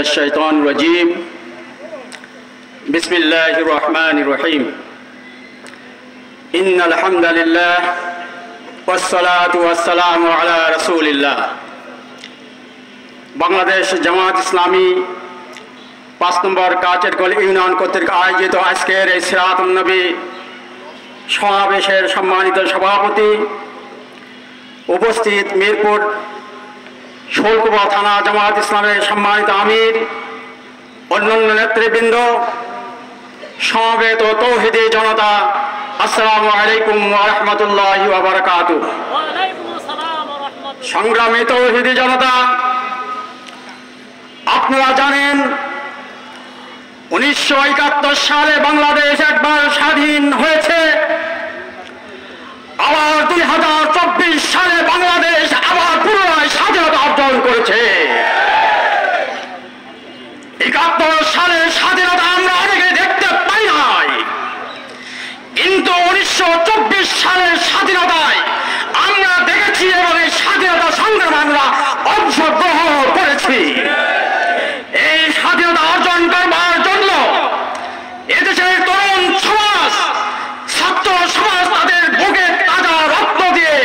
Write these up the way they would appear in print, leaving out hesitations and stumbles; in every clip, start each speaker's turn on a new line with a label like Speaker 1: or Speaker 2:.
Speaker 1: মিনাশ শাইতানির রাজীম বিসমিল্লাহির রহমানির রহিম ইন্নাল হামদালিল্লাহ ওয়াসসালাতু ওয়াসসালামু আলা রাসূলিল্লাহ। বাংলাদেশ জামাত ইসলামী ৫ নম্বর কাচেরকল ইউনিয়ন কর্তৃক আয়োজিত আজকের এই সিরাতুন নবী সমাবেশের সম্মানিত সভাপতি, উপস্থিত মিরপুর শোলকুপা থানা জামাত ইসলামের সম্মানিত আমির, অন্যান্য নেতৃবৃন্দ, সমবেত তৌহিদি জনতা, আসসালামু আলাইকুম ওয়া রাহমাতুল্লাহি ওয়া বারাকাতুহু। সংগ্রামী তৌহিদি জনতা, আপনারা জানেন 1971 সালে বাংলাদেশ একবার স্বাধীন হয়েছে, আবার 2024 সালে বাংলাদেশ আবার পুনরায় স্বাধীনতা অর্জন করেছে। 71 সালের স্বাধীনতা আমরা অনেকে দেখতে পাই নাই, কিন্তু 1924 সালের স্বাধীনতায় আমরা দেখেছি এবং এই স্বাধীনতা সংগ্রামে আমরা অংশগ্রহণ করেছি। এই স্বাধীনতা অর্জন করবার জন্য এদেশের তরুণ সমাজ, ছাত্র সমাজ তাদের বুকে তাজা রক্ত দিয়ে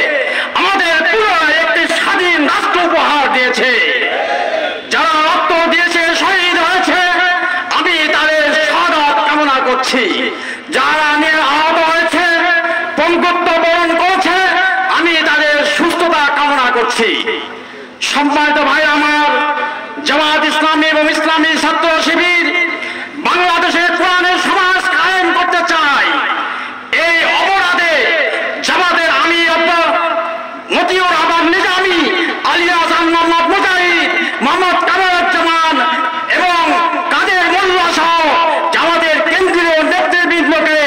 Speaker 1: আমাদের পুনরায় একটি স্বাধীন রাষ্ট্র উপহার দিয়েছে। যারা রক্ত দিয়েছে, শহীদ হয়েছে, আমি তাদের শাহাদাত কামনা করছি। যারা নিয়ে আহত হয়েছে, পঙ্গুত্ব বরণ করেছে, আমি তাদের সুস্থতা কামনা করছি। সম্মানিত ভাই আমার, জামাত ইসলামী এবং ইসলামী ছাত্র শিবির বাংলাদেশের কোরআনের সমাজ কায়েম করতে চায়। এই অপরাধে জামাতের আমি মতিউর রহমান নিজামী, আলী আজম মোহাম্মদ মুজাহিদ, মোহাম্মদ কামরুজ্জামান এবং কাদের মোল্লা সহ জামাতের কেন্দ্রীয় নেতৃবৃন্দকে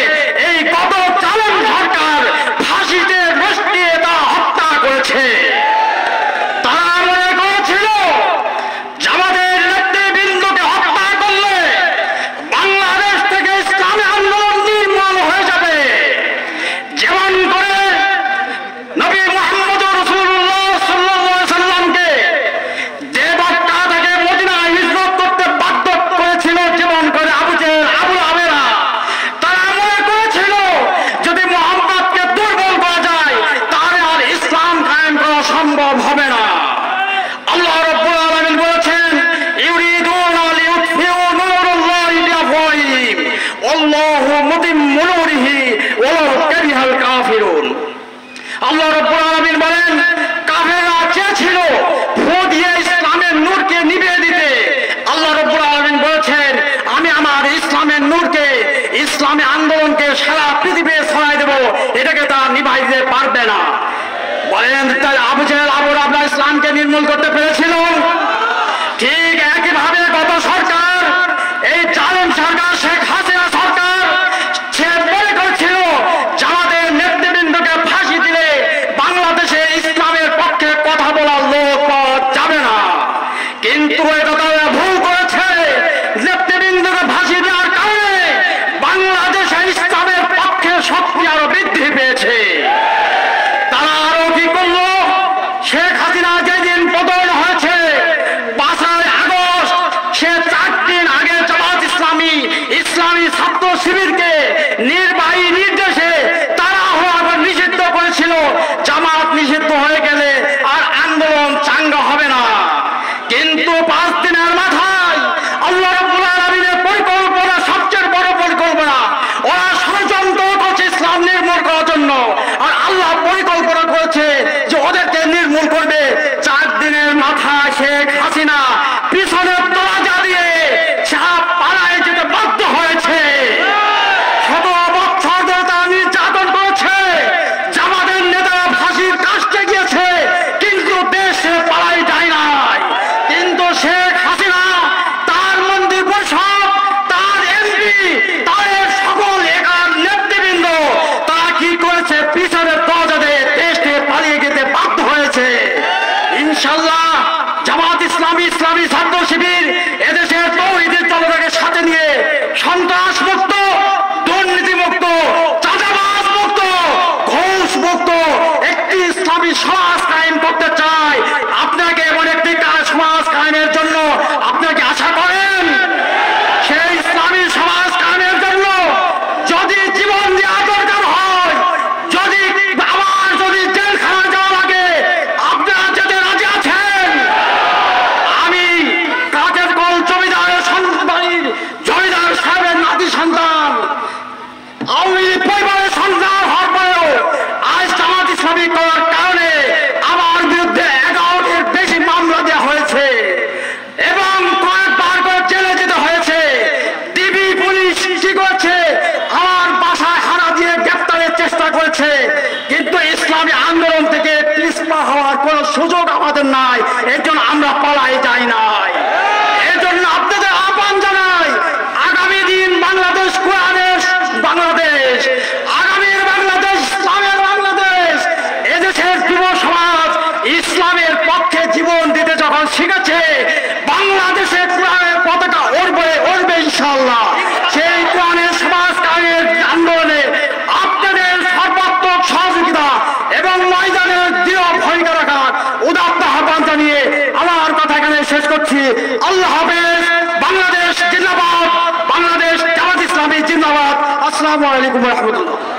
Speaker 1: এই গত জালেম সরকার ফাঁসিতে বসিয়ে তা হত্যা করেছে। তারা মনে করেছিল জামাতের নেতৃবৃন্দকে হত্যা করলে বাংলাদেশ থেকে ইসলামী আন্দোলন নির্মূল হয়ে যাবে। যেমন করে নবী মুহাম্মদ রাসূলুল্লাহ সাল্লাল্লাহু আলাইহি সাল্লামকে যে মক্কা থেকে মদিনায় হিজরত করতে বাধ্য করেছিল, যেমন করে আবু জেহেল, আবু লাহেবরা, তারা মনে করেছিল যদি মুহাম্মদকে দুর্বল করা যায় তাহলে আর ইসলাম কায়েম করা সম্ভব হবে না। আল্লাহ রাব্বুল আলামিন বলেছেন, ইউরিদুনা লিইউতফিউ নূরাল্লাহি বিআফওয়াহিহিম আল্লাহু মুতিম্মু নূরিহি ওয়ালাউ কারিহাল কাফিরুন। আল্লাহ রাব্বুল আলামিন বলেন, কাফেররা চেয়েছিল ফু দিয়ে ইসলামের নূরকে নিভিয়ে দিতে। আল্লাহ রাব্বুল আলামিন বলেছেন, আমি আমার ইসলামের নূরকে, ইসলামী আন্দোলনকে সারা পৃথিবী ছড়াই দেব, এটাকে তারা নিভাই দিতে পারবে না। বলেন, তাই আবু জেহেল, আবু লাহেব ইসলামকে নির্মূল করতে পেরেছিল? ঠিক একইভাবে গত সরকার, এই জালেম সরকার, শেখ হাসিনা সরকার, সে মনে করছিল জামাতের নেতৃবৃন্দকে ফাঁসি দিলে বাংলাদেশে ইসলামের পক্ষে কথা বলার লোক পাওয়া যাবে না। কিন্তু এটা তারা ভুল করেছে। নেতৃবৃন্দকে ফাঁসি দেওয়ার কারণে বাংলাদেশে ইসলামের পক্ষে শক্তি আরো বৃদ্ধি পেয়েছে। তারা আরো কি করলো? শেখ হাসিনা যেদিন পতন হয়েছে 5 আগস্ট, সে 4 দিন আগে জামাত ইসলামী, ইসলামী ছাত্র শিবিরকে নির্বাহী নির্দেশে তারা নিষিদ্ধ করেছিল। জামাত নিষিদ্ধ হয়ে গেলে আর আন্দোলন চাঙ্গা হবে না। কিন্তু 5 দিনের মাথায় আল্লাহ রাব্বুল আলামিনের পরিকল্পনা, সবচেয়ে বড় পরিকল্পনা, ওরা ষড়যন্ত্র করছে ইসলাম নির্মূল করার জন্য। আর আল্লাহ পরিকল্পনা করেছে যে ওদেরকে নির্মূল করবে। 4 দিনের মাথায় শেখ হাসিনা পিছনের দরজা দিয়ে পালায় যেতে বাধ্য হয়েছে। 17 বছর আওয়ামী লীগ পরিবারের সন্তান হওয়ার পরেও আজ জামাত ইসলামী করার কারণে আমার বিরুদ্ধে 11টির বেশি মামলা দেওয়া হয়েছে এবং কয়েকবার করে জেলে যেতে হয়েছে। ডিবি পুলিশ কি করেছে, আমার বাসায় হানা দিয়ে গ্রেপ্তারের চেষ্টা করেছে, কিন্তু ইসলামী আন্দোলন থেকে পিছপা হওয়ার কোন সুযোগ আমাদের নাই। এর জন্য আমরা পালাই যাই নাই। এর জন্য আপনাদের আহ্বান জানাই, আগামী দিন বাংলাদেশ কোরআনের বাংলাদেশ, আগামীর বাংলাদেশ ইসলামের বাংলাদেশ। এদেশের যুব সমাজ ইসলামের পক্ষে জীবন দিতে যখন শিখেছে, বাংলাদেশে কোরআনের পতাকা উড়বে ইনশাআল্লাহ। সেই কোরআনের সমাজ কায়েমের আন্দোলনে আপনাদের সর্বাত্মক সহযোগিতা এবং ময়দানের দৃঢ় ভূমিকা রাখার উদাত্ত আহ্বান জানিয়ে আমার কথা এখানে শেষ করছি। আল্লাহ হাফেজ। বাংলাদেশ জিন্দাবাদ, বাংলাদেশ জামাত ইসলামী জিন্দাবাদ। আসসালামু আলাইকুম ওয়া রাহমাতুল্লাহ।